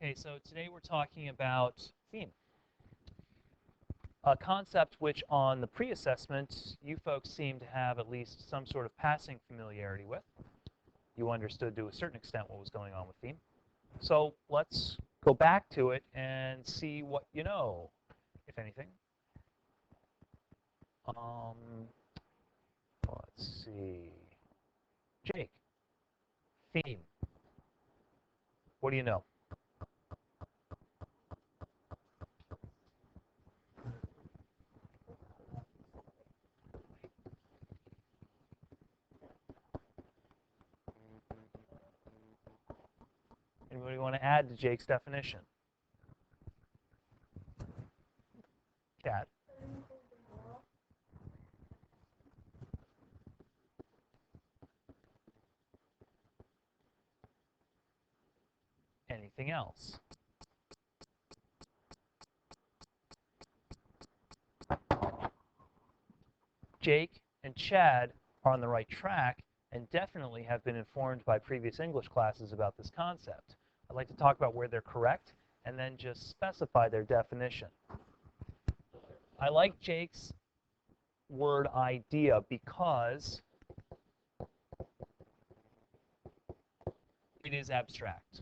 Okay, so today we're talking about theme, a concept which on the pre-assessment you folks seem to have at least some sort of passing familiarity with. You understood to a certain extent what was going on with theme. So let's go back to it and see what you know, if anything. Let's see. Jake, theme. What do you know? Anybody want to add to Jake's definition? Cat. Anything else? Jake and Chad are on the right track and definitely have been informed by previous English classes about this concept. I'd like to talk about where they're correct and then just specify their definition. I like Jake's word idea because it is abstract.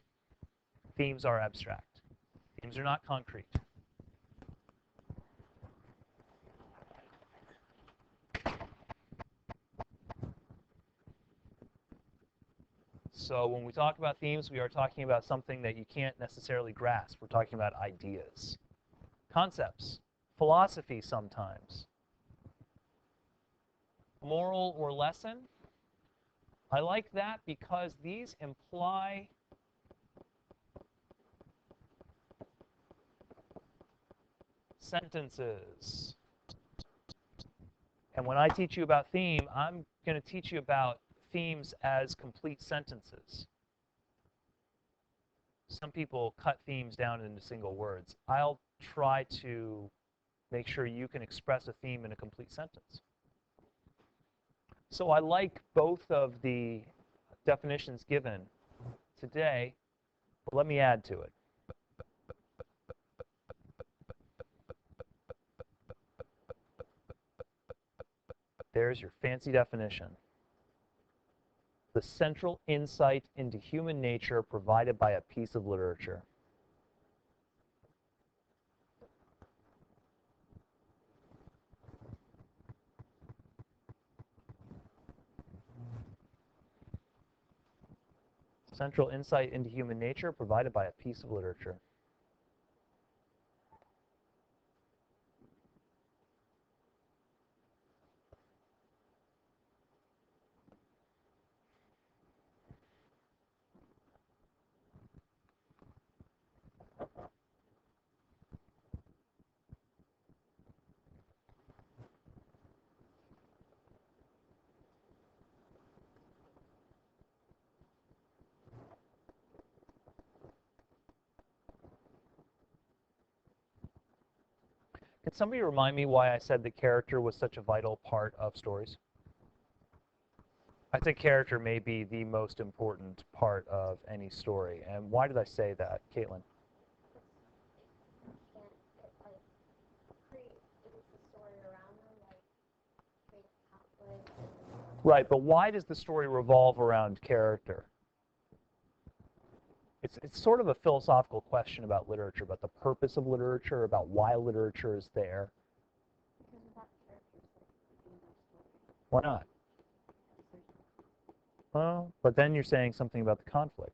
Themes are abstract. Themes are not concrete. So when we talk about themes, we are talking about something that you can't necessarily grasp. We're talking about ideas, concepts, philosophy sometimes. Moral or lesson, I like that because these imply sentences. And when I teach you about theme, I'm going to teach you about themes as complete sentences. Some people cut themes down into single words. I'll try to make sure you can express a theme in a complete sentence. So I like both of the definitions given today, but let me add to it. There's your fancy definition. The central insight into human nature provided by a piece of literature. Central insight into human nature provided by a piece of literature. Can somebody remind me why I said that character was such a vital part of stories? I think character may be the most important part of any story. And why did I say that, Caitlin? Right, but why does the story revolve around character? It's sort of a philosophical question about literature, about the purpose of literature, about why literature is there. Why not? Well, but then you're saying something about the conflict.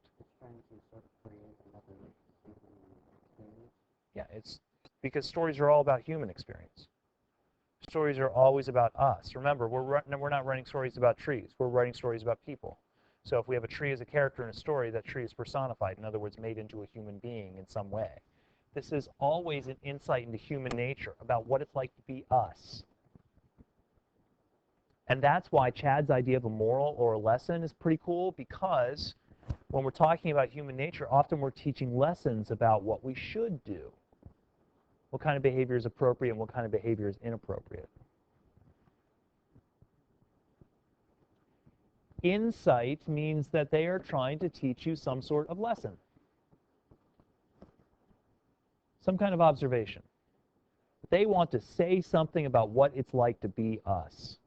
Yeah, it's because stories are all about human experience. Stories are always about us. Remember, we're not writing stories about trees. We're writing stories about people. So if we have a tree as a character in a story, that tree is personified, in other words, made into a human being in some way. This is always an insight into human nature, about what it's like to be us. And that's why Chad's idea of a moral or a lesson is pretty cool, because when we're talking about human nature, often we're teaching lessons about what we should do. What kind of behavior is appropriate and what kind of behavior is inappropriate. Insight means that they are trying to teach you some sort of lesson. some kind of observation. They want to say something about what it's like to be us.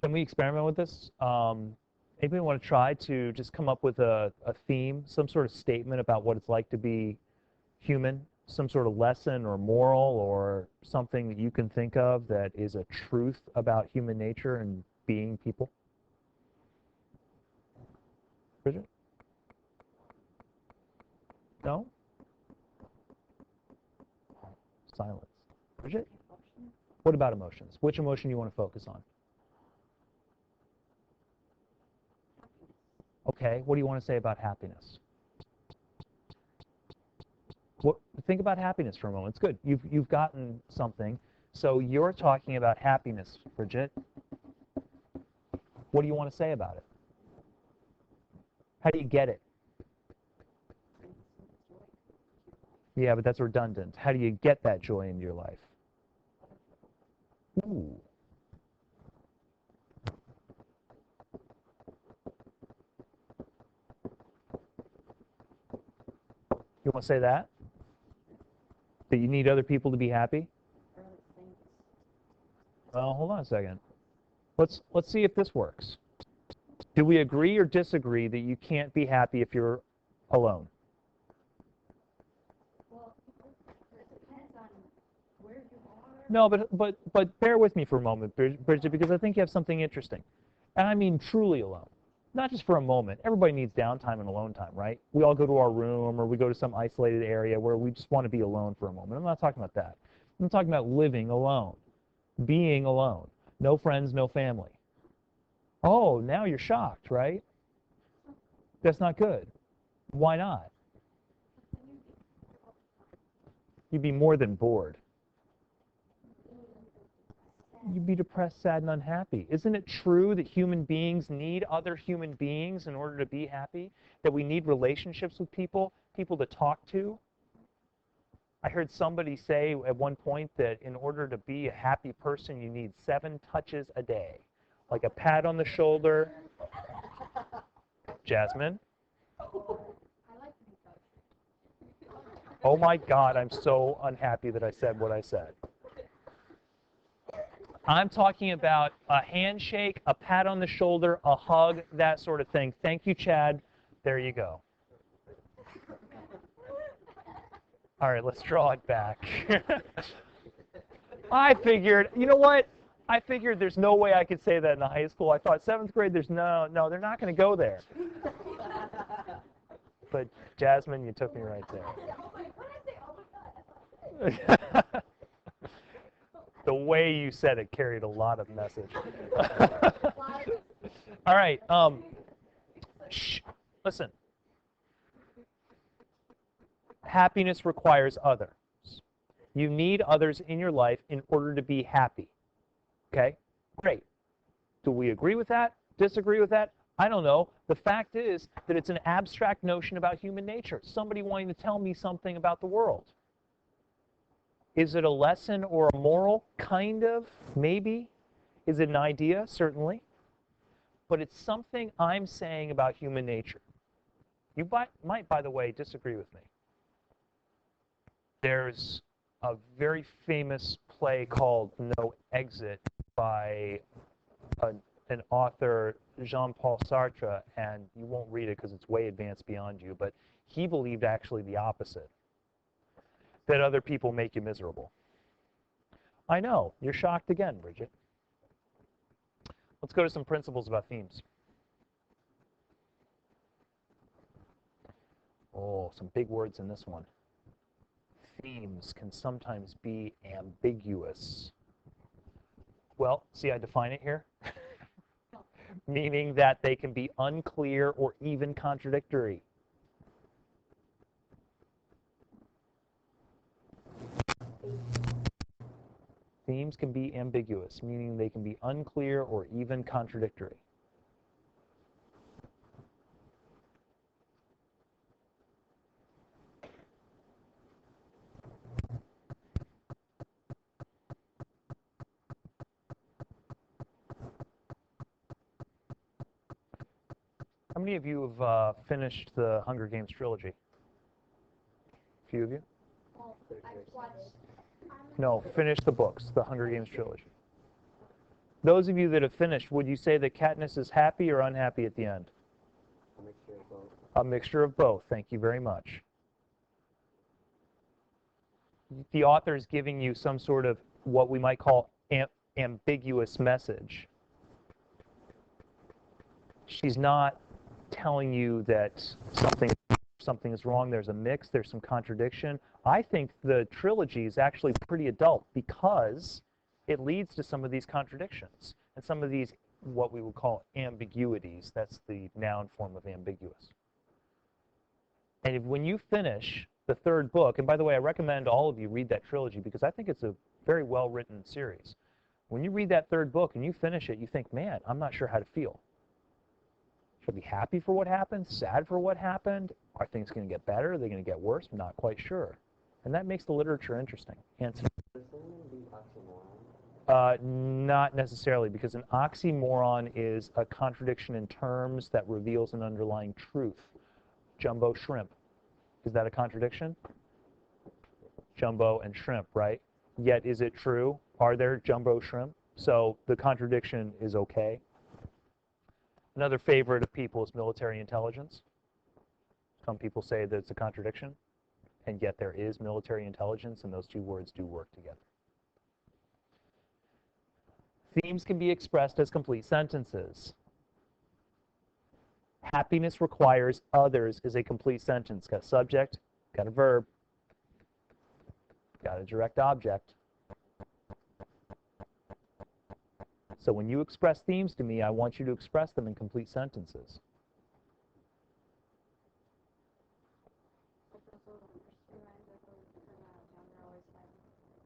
Can we experiment with this? Anybody want to try to just come up with a theme, some sort of statement about what it's like to be human, some sort of lesson or moral or something that you can think of that is a truth about human nature and being people? Bridget? No? Silence. Bridget? What about emotions? Which emotion do you want to focus on? Okay, what do you want to say about happiness? Think about happiness for a moment. It's good. You've gotten something. So you're talking about happiness, Bridget. What do you want to say about it? How do you get it? Yeah, but that's redundant. How do you get that joy into your life? Ooh. You want to say that? That you need other people to be happy? Well, hold on a second. Let's see if this works. Do we agree or disagree that you can't be happy if you're alone? Well, it depends on where you are. No, but bear with me for a moment, Bridget, because I think you have something interesting. And I mean truly alone. Not just for a moment. Everybody needs downtime and alone time, right? We all go to our room or we go to some isolated area where we just want to be alone for a moment. I'm not talking about that. I'm talking about living alone, being alone. No friends, no family. Oh, now you're shocked, right? That's not good. Why not? You'd be more than bored. You'd be depressed, sad, and unhappy. Isn't it true that human beings need other human beings in order to be happy? That we need relationships with people, people to talk to? I heard somebody say at one point that in order to be a happy person, you need 7 touches a day. Like a pat on the shoulder. Jasmine? Oh my God, I'm so unhappy that I said what I said. I'm talking about a handshake, a pat on the shoulder, a hug, that sort of thing. Thank you, Chad. There you go. All right, let's draw it back. I figured, you know what? I figured there's no way I could say that in high school. I thought 7th grade, there's no, they're not going to go there. But Jasmine, you took me right there. The way you said it carried a lot of message. All right. Shh, listen. Happiness requires others. You need others in your life in order to be happy. Okay? Great. Do we agree with that? Disagree with that? I don't know. The fact is that it's an abstract notion about human nature. Somebody wanting to tell me something about the world. Is it a lesson or a moral? Kind of. Maybe. Is it an idea? Certainly. But it's something I'm saying about human nature. You might, by the way, disagree with me. There's a very famous play called No Exit by an author, Jean-Paul Sartre, and you won't read it because it's way advanced beyond you, but he believed actually the opposite, that other people make you miserable. I know, you're shocked again, Bridget. Let's go to some principles about themes. Oh, some big words in this one. Themes can sometimes be ambiguous. Well, see, I define it here. Meaning that they can be unclear or even contradictory. Themes can be ambiguous, meaning they can be unclear or even contradictory. How many of you have finished the Hunger Games trilogy? A few of you? Well, I've watched. No, finish the books, the Hunger Games trilogy. Those of you that have finished, would you say that Katniss is happy or unhappy at the end? A mixture of both. A mixture of both. Thank you very much. The author is giving you some sort of what we might call ambiguous message. She's not telling you that something is wrong. There's a mix. There's some contradiction. I think the trilogy is actually pretty adult because it leads to some of these contradictions and some of these what we would call ambiguities. That's the noun form of ambiguous. And when you finish the third book, and by the way, I recommend all of you read that trilogy because I think it's a very well-written series. When you read that third book and you finish it, you think, man, I'm not sure how to feel. Should I be happy for what happened, sad for what happened? Are things going to get better? Are they going to get worse? I'm not quite sure. And that makes the literature interesting. Answer. Does someone be oxymoron? Not necessarily, because an oxymoron is a contradiction in terms that reveals an underlying truth. Jumbo shrimp. Is that a contradiction? Jumbo and shrimp, right? Yet is it true? Are there jumbo shrimp? So the contradiction is okay. Another favorite of people is military intelligence. Some people say that it's a contradiction, and yet there is military intelligence, and those two words do work together. Themes can be expressed as complete sentences. Happiness requires others is a complete sentence. Got a subject, got a verb, got a direct object. So when you express themes to me, I want you to express them in complete sentences.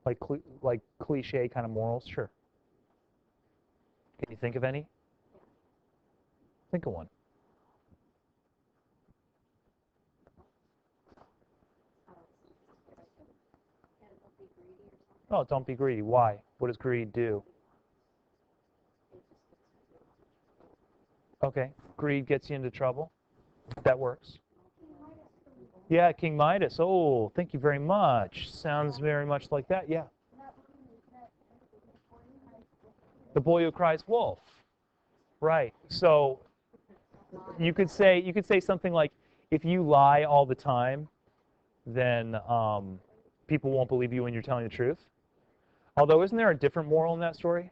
Like cliche kind of morals? Sure. Can you think of any? Think of one. Oh, don't be greedy. Why? What does greed do? Okay, greed gets you into trouble. That works. Yeah, King Midas. Oh, thank you very much. Sounds very much like that. Yeah. The Boy Who Cries Wolf. Right. So you could say something like, if you lie all the time, then people won't believe you when you're telling the truth. Although, isn't there a different moral in that story?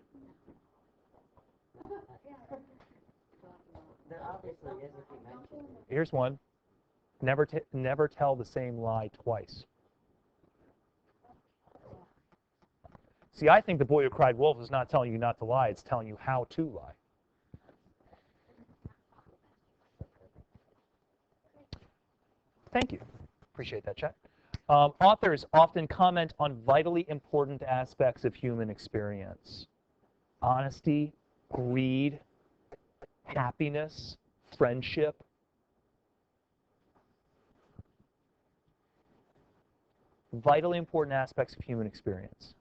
There obviously is if you mention it. Here's one. Never tell the same lie twice. See, I think the Boy Who Cried Wolf is not telling you not to lie. It's telling you how to lie. Thank you. Appreciate that, Chet. Authors often comment on vitally important aspects of human experience. Honesty, greed, happiness, friendship. Vitally important aspects of human experience.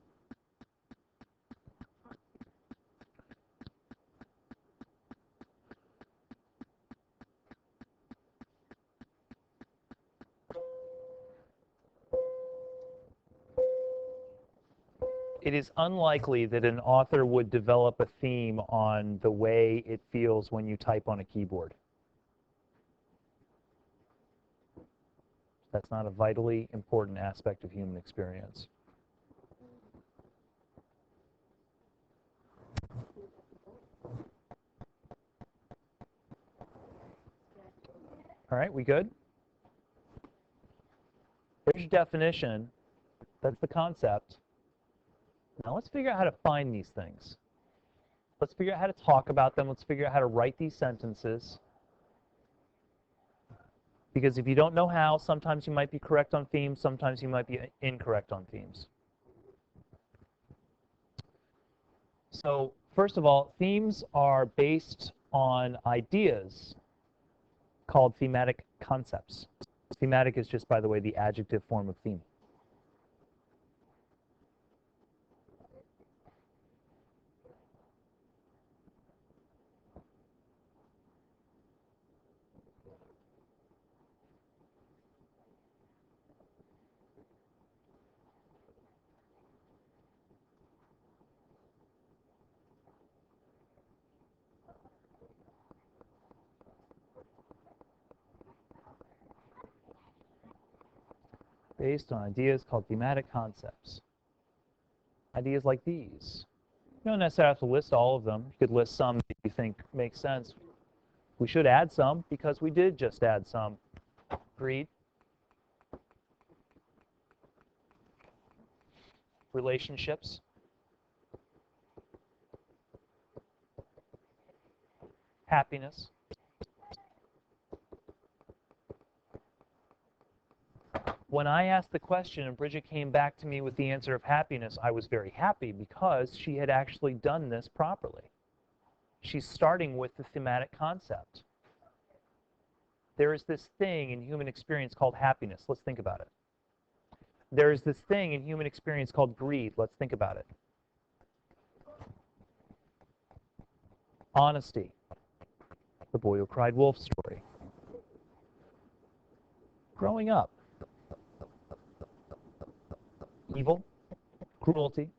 It is unlikely that an author would develop a theme on the way it feels when you type on a keyboard. That's not a vitally important aspect of human experience. All right, we good? There's your definition. That's the concept. Now let's figure out how to find these things. Let's figure out how to talk about them. Let's figure out how to write these sentences. Because if you don't know how, sometimes you might be correct on themes, sometimes you might be incorrect on themes. So first of all, themes are based on ideas called thematic concepts. Thematic is just, by the way, the adjective form of theme. based on ideas called thematic concepts. Ideas like these. You don't necessarily have to list all of them. You could list some that you think make sense. We should add some because we did just add some. Greed, relationships, happiness, when I asked the question and Bridget came back to me with the answer of happiness, I was very happy because she had actually done this properly. She's starting with the thematic concept. There is this thing in human experience called happiness. Let's think about it. There is this thing in human experience called greed. Let's think about it. Honesty. The Boy Who Cried Wolf story. Growing up. Evil, cruelty,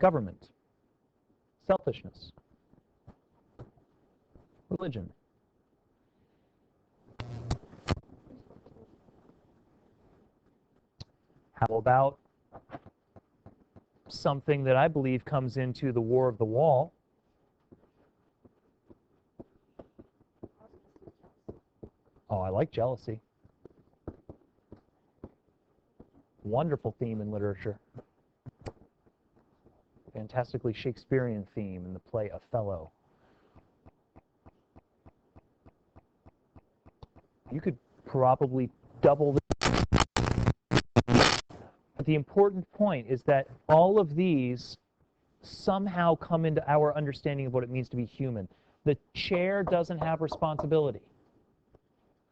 government, selfishness, religion. How about something that I believe comes into the War of the Wall? Oh, I like jealousy. Wonderful theme in literature. Fantastically Shakespearean theme in the play Othello. You could probably double this. But the important point is that all of these somehow come into our understanding of what it means to be human. The chair doesn't have responsibility.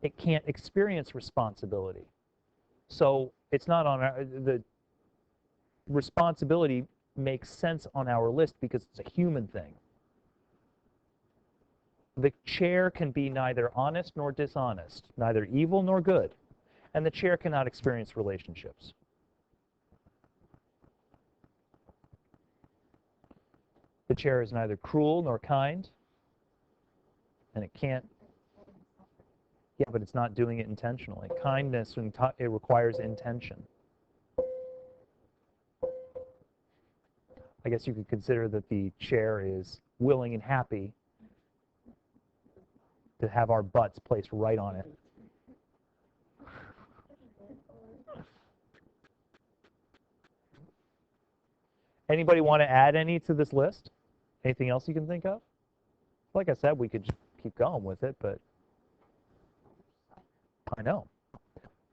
It can't experience responsibility. So it's not on the responsibility makes sense on our list because it's a human thing. The chair can be neither honest nor dishonest, neither evil nor good, and the chair cannot experience relationships. The chair is neither cruel nor kind, and it can't. Yeah, but it's not doing it intentionally. Kindness, it requires intention. I guess you could consider that the chair is willing and happy to have our butts placed right on it. Anybody want to add any to this list? Anything else you can think of? Like I said, we could just keep going with it, but I know.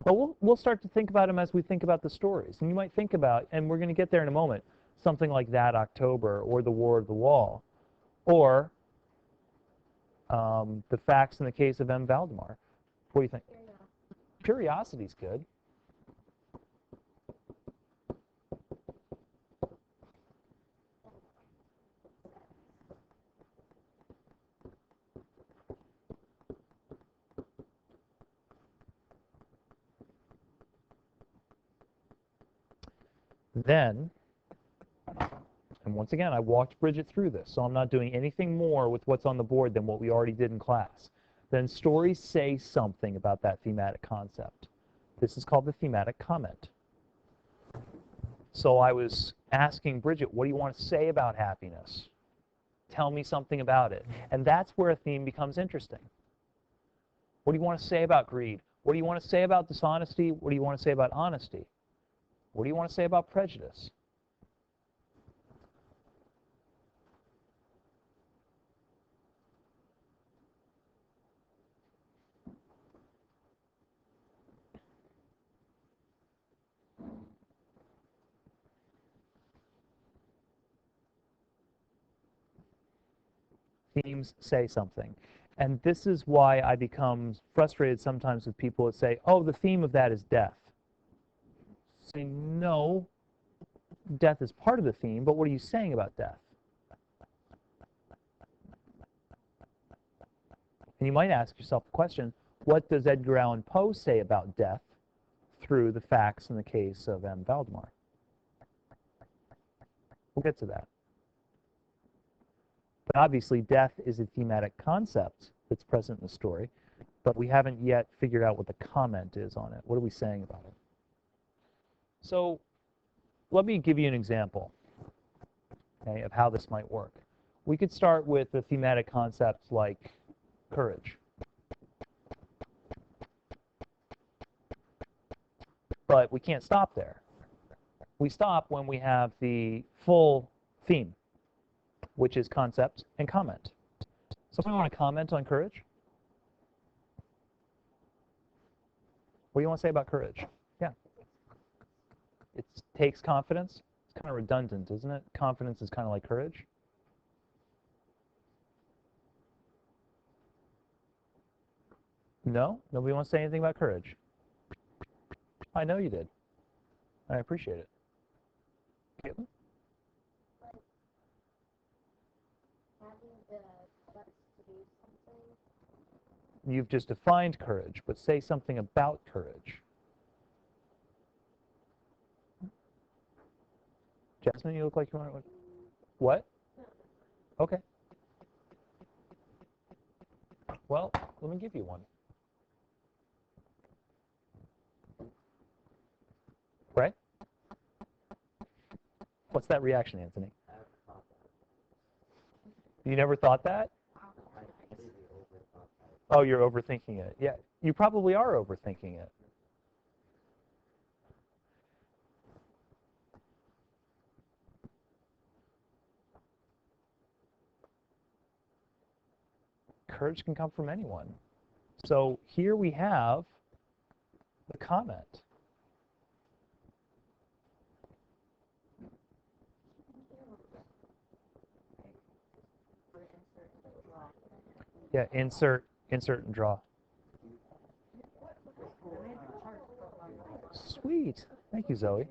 But we'll start to think about them as we think about the stories. And you might think about, and we're going to get there in a moment, something like That October or The War of the Wall, or The Facts in the Case of M. Valdemar. What do you think? Curiosity's good. Then, and once again, I walked Bridget through this, so I'm not doing anything more with what's on the board than what we already did in class. Then stories say something about that thematic concept. This is called the thematic comment. So I was asking Bridget, what do you want to say about happiness? Tell me something about it. And that's where a theme becomes interesting. What do you want to say about greed? What do you want to say about dishonesty? What do you want to say about honesty? What do you want to say about prejudice? Themes say something. And this is why I become frustrated sometimes with people that say, oh, the theme of that is death. Say, no, death is part of the theme, but what are you saying about death? And you might ask yourself the question, what does Edgar Allan Poe say about death through the facts in the case of M. Valdemar? We'll get to that. But obviously, death is a thematic concept that's present in the story. but we haven't yet figured out what the comment is on it. What are we saying about it? So let me give you an example, okay, of how this might work. We could start with the thematic concepts like courage. But we can't stop there. We stop when we have the full theme, which is concept and comment. Somebody want to comment on courage? What do you want to say about courage? Yeah. It takes confidence. It's kind of redundant, isn't it? Confidence is kind of like courage. No? Nobody wants to say anything about courage? I know you did. I appreciate it. Caitlin? Having the guts to do something. You've just defined courage, but say something about courage. Jasmine, you look like you want to... What? Okay. Well, let me give you one. Right? What's that reaction, Anthony? You never thought that? Oh, you're overthinking it. Yeah, you probably are overthinking it. Courage can come from anyone. So here we have the comment. Yeah, insert, and draw. Sweet. Thank you, Zoe.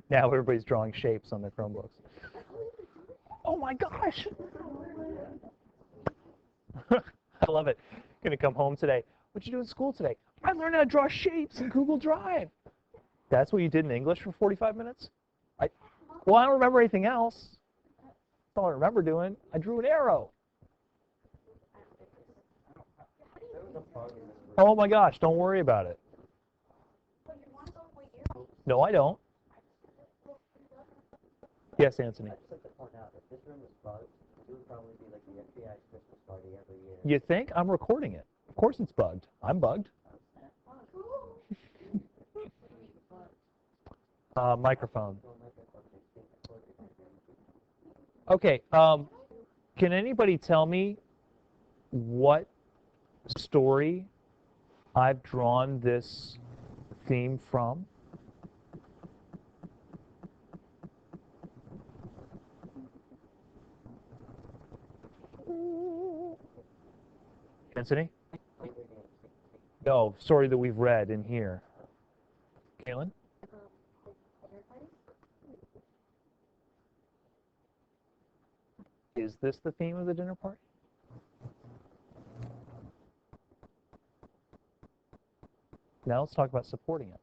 Now everybody's drawing shapes on their Chromebooks. Oh my gosh! I love it. Gonna come home today. What'd you do in school today? I learned how to draw shapes in Google Drive. That's what you did in English for 45 minutes? Well, I don't remember anything else. That's all I remember doing. I drew an arrow. Oh my gosh, don't worry about it. No, I don't. Yes, Anthony. I just like to point out that this room is bugged. It would probably be like the FBI's Christmas party every year. You think? I'm recording it. Of course it's bugged. I'm bugged. Microphone. Okay, can anybody tell me what story I've drawn this theme from? Anthony? No, story that we've read in here. Kaylin? Is this the theme of the dinner party? Now let's talk about supporting it.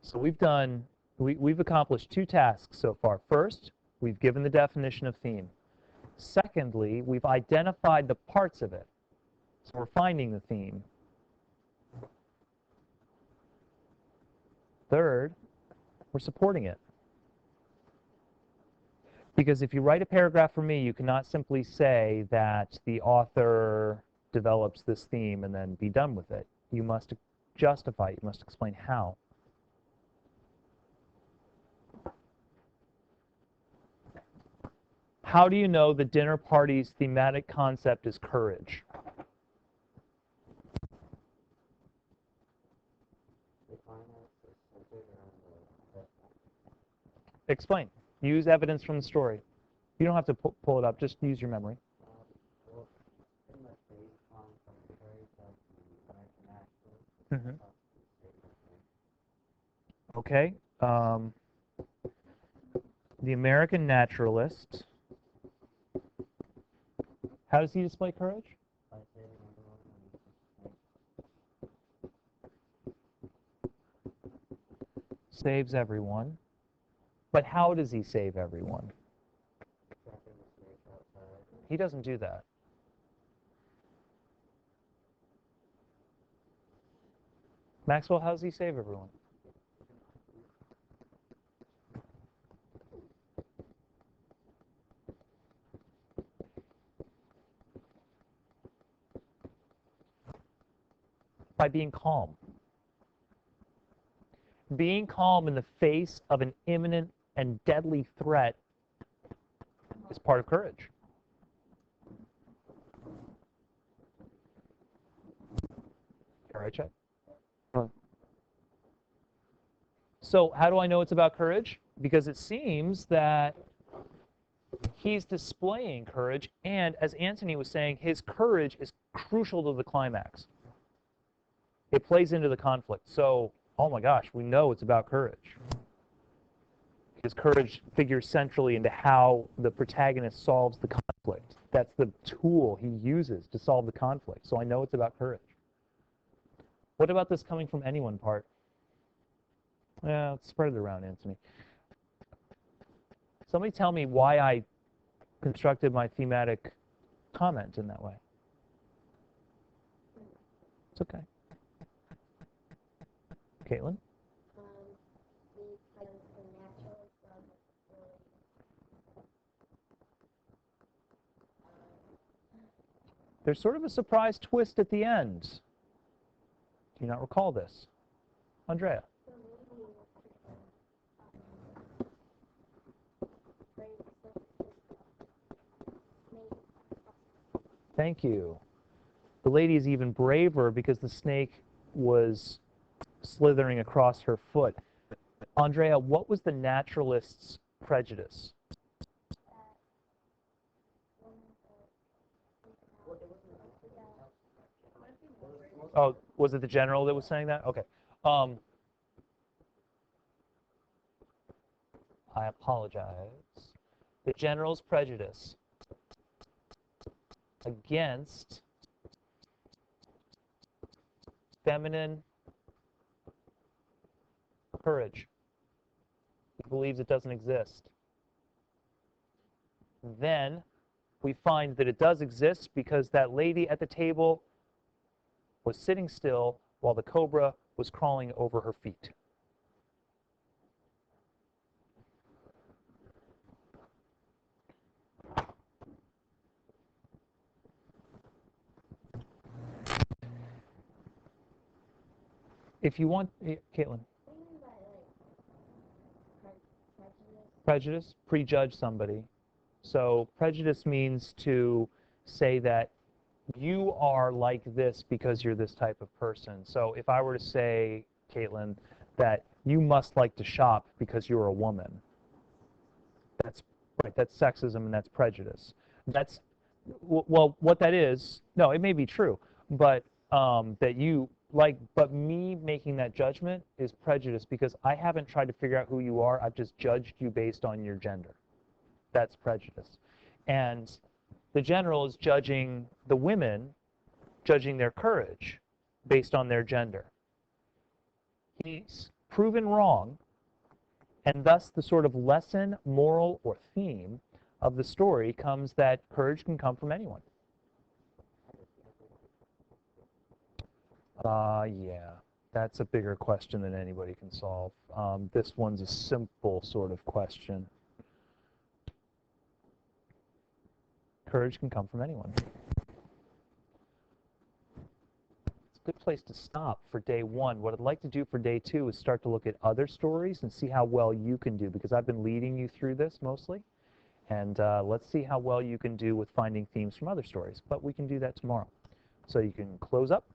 So we've accomplished two tasks so far. First, we've given the definition of theme. Secondly, we've identified the parts of it. So we're finding the theme. Third, we're supporting it. Because if you write a paragraph for me, you cannot simply say that the author develops this theme and then be done with it. You must justify it. You must explain how. How do you know the dinner party's thematic concept is courage? Explain. Use evidence from the story. You don't have to pull it up. Just use your memory. Mm-hmm. Okay. The American naturalist. How does he display courage? Saves everyone. But how does he save everyone? Trapping the snake outside. He doesn't do that. Maxwell, how does he save everyone? By being calm. Being calm in the face of an imminent and deadly threat is part of courage. All right, Chet? So how do I know it's about courage? Because it seems that he's displaying courage, and as Anthony was saying, his courage is crucial to the climax. It plays into the conflict. So, oh my gosh, we know it's about courage. Because courage figures centrally into how the protagonist solves the conflict. That's the tool he uses to solve the conflict. So I know it's about courage. What about this coming from anyone part? Yeah, let's spread it around, Anthony. Somebody tell me why I constructed my thematic comment in that way. It's okay. Caitlin? Because the natural love really, There's sort of a surprise twist at the end. Do you not recall this? Andrea? the lady brings the snake. Thank you. The lady is even braver because the snake was slithering across her foot. Andrea, what was the naturalist's prejudice? Oh, was it the general that was saying that? Okay. I apologize. The general's prejudice against feminine courage. He believes it doesn't exist. Then we find that it does exist because that lady at the table was sitting still while the cobra was crawling over her feet. If you want, Caitlin. What do you mean by like prejudice? Prejudice, prejudge somebody. So prejudice means to say that you are like this because you're this type of person. So if I were to say, Caitlin, that you must like to shop because you're a woman, that's right, that's sexism and that's prejudice. That's, well, what that is, no, it may be true, but that you like, but me making that judgment is prejudice because I haven't tried to figure out who you are, I've just judged you based on your gender. That's prejudice. And the general is judging the women, judging their courage based on their gender. He's proven wrong, and thus the sort of lesson, moral, or theme of the story comes that courage can come from anyone. Yeah, that's a bigger question than anybody can solve. This one's a simple sort of question. Courage can come from anyone. It's a good place to stop for day one. What I'd like to do for day two is start to look at other stories and see how well you can do, because I've been leading you through this mostly. And let's see how well you can do with finding themes from other stories. But we can do that tomorrow. So you can close up.